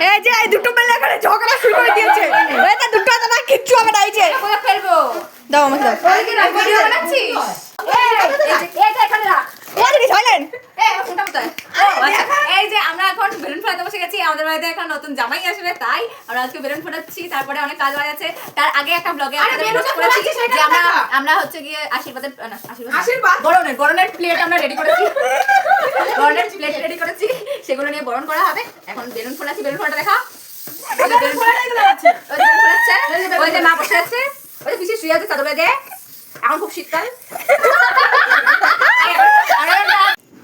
এই যে এই দুটো মেলে এখানে ঝগড়া শুরু করে দিয়েছে। এটা দুটো তো না কিচ্ছু হবে না। এই যে কোথায় ফেলবো? দাও আমাকে দাও। ওই কি ভিডিও বানাচ্ছিস? এটা এখানে রাখ। এই যে সাইলেন্ট। এই যে আমরা এখন বেলুন ফোটাতে বসে গেছি। আমাদের বাড়িতে এখন নতুন জামাই আসবে, তাই আমরা আজকে বেলুন ফোটাচ্ছি। তারপরে অনেক কাজ বাজ আছে। তার আগে একটা ব্লগে যে আমরা হচ্ছে গিয়ে আশীর্বাদের বরণের প্লেট আমরা রেডি করেছি। বরণের প্লেট রেডি করেছি, সেগুলো নিয়ে বরণ করা হবে। এখন বেলুন ফোটাচ্ছি। বেলুন ফোটাটা দেখা। ওই যে মা বসে আছে, ওই যে পিছিয়ে শুয়ে আছে চাদর গায়ে। এখন খুব শীতকাল।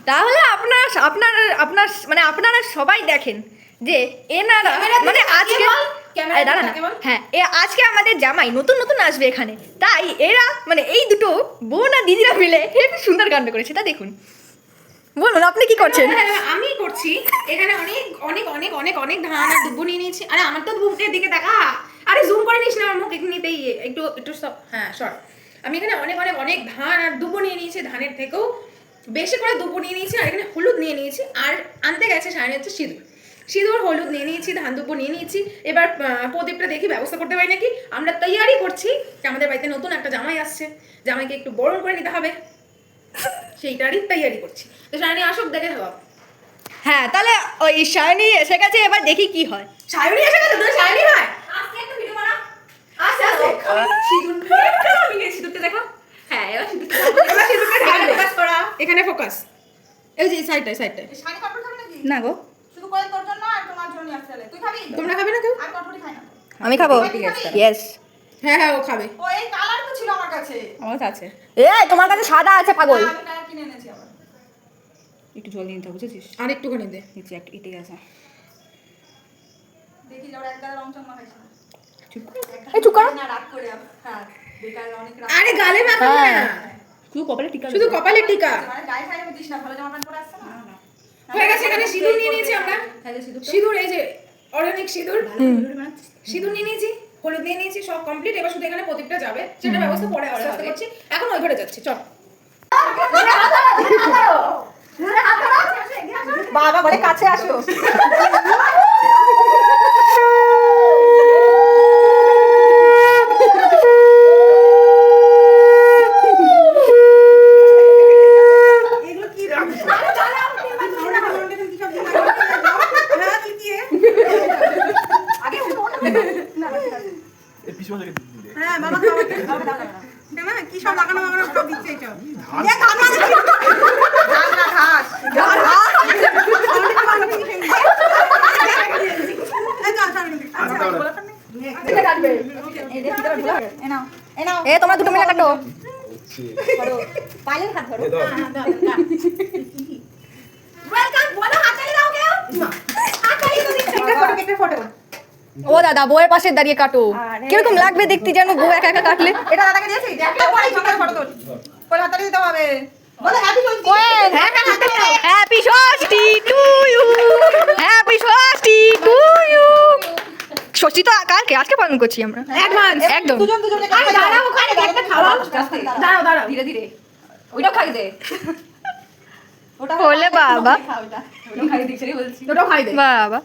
তাহলে আপনার মানে আপনারা সবাই দেখেন যে এনারা মানে আজকে দাঁড়া না, হ্যাঁ আজকে আমাদের জামাই নতুন নতুন আসবে এখানে, তাই এরা মানে এই দুটো বোন আর দিদিরা মিলে হেবি সুন্দর কাণ্ড করেছে। তা দেখুন, বলুন আপনি কি করছেন? আমি করছি এখানে অনেক অনেক অনেক অনেক অনেক ধান আর দুব্বো নিয়ে নিয়েছি। আরে আমার তো মুখের দিকে দেখা, আরে জুম করে নিস না আমার মুখ এখানেতেই একটু একটু হ্যাঁ শর্ট। আমি এখানে অনেক অনেক অনেক ধান আর দুব্বো নিয়ে নিয়েছি, ধানের থেকেও বেশি করে দুব্বো নিয়ে নিয়েছি। আর এখানে হলুদ নিয়ে নিয়েছি, আর আনতে গেছে সায়নী হচ্ছে সিঁদুর হলুদ নিয়ে নিয়েছি, ধান দুব্বো নিয়ে নিয়েছি। এবার প্রদীপটা দেখি ব্যবস্থা করতে পারি নাকি। আমরা তৈয়ারি করছি যে আমাদের বাড়িতে নতুন একটা জামাই আসছে, জামাইকে একটু বরণ করে নিতে হবে, সেইটারই তৈয়ারি করছি। তো সায়নী আসুক, দেখে দেবো। হ্যাঁ তাহলে ওই সায়নী এসে গেছে, এবার দেখি কি হয়। সায়নী এসে গেছে, তুই সায়নী হয় আজকে একটা ভিডিও বানা। আচ্ছা আমি সিঁদুরটা দেখো। হ্যাঁ এবার সিঁদুরটা ফোকাস করা, এখানে ফোকাস। এই যে সাইডটায় শাড়ি কাপড় খাবে নাকি? না গো, শুধু করে তোর জন্য আর তোমার জন্য আসতে হলে। তুই খাবি? তোমরা খাবে না কেউ? আমি কটকটি খাই না। আমি খাবো। ইয়েস, হ্যাঁ হ্যাঁ ও খাবে। ও এই কালার তো ছিল আমার কাছে। আমার আছে। এই তোমার কাছে সাদা আছে পাগল। আমি কালার কিনে এনেছি আবার। একটু জল দিয়ে নিতে হবে, বুঝেছিস? আর একটুখানি দে। নিচে একটা ইটে আছে। দেখি ওরা এক গাদা রং চং মাখাইছে। এই চুপ করো। না রাগ করে হ্যাঁ বেকার অনেক রাগ। আরে গালে মাখাবে না, শুধু কপালে টিকা। শুধু কপালে টিকা। মানে গায়ে ফায়ে দিস না, ভালো জামা প্যান্ট পরে আসছে না। হয়ে গেছে। এখানে সিঁদুর নিয়ে নিয়েছি আমরা। সিঁদুর এই যে অর্গানিক সিঁদুর, সিঁদুর নিয়ে নিয়েছি, হলুদ নিয়ে নিয়েছি, সব কমপ্লিট। এবার শুধু এখানে প্রদীপটা যাবে, সেটা ব্যবস্থা পরে আস্তে আস্তে করছি। এখন ওই ঘরে যাচ্ছি, চল। বাবা বলে কাছে আসো। হ্যাঁ মামা খাওয়াতে না কি সব লাগানো লাগানো সব দিচ্ছে এটা। এ ধান মানে কি? ধান না ঘাস। এ তোমরা দুটো মিলে কাটো। ও দাদা বউয়ের পাশে দাঁড়িয়ে কাটো, কিরকম লাগবে দেখতে যেন বউ একা একা কাটলে। এটা দাদাকে দিয়েছি, একটা পরে সকালে ফটো তোল। কোলে হাতে দিতে হবে। বলে happy Shashthi. Happy Shashthi to you, happy Shashthi to you. Shashthi তো কালকে, আজকে পালন করছি আমরা অ্যাডভান্স একদম। দুজন দুজনে আরে দাঁড়াও, ওখানে একটা খাওয়াও। দাঁড়াও ধীরে ধীরে ওইটাও খাই দে। ওটা বলে বাবা, খাও এটা। ওইটাও খাই দিচ্ছি বলছি। দুটো খাই দে। বাবা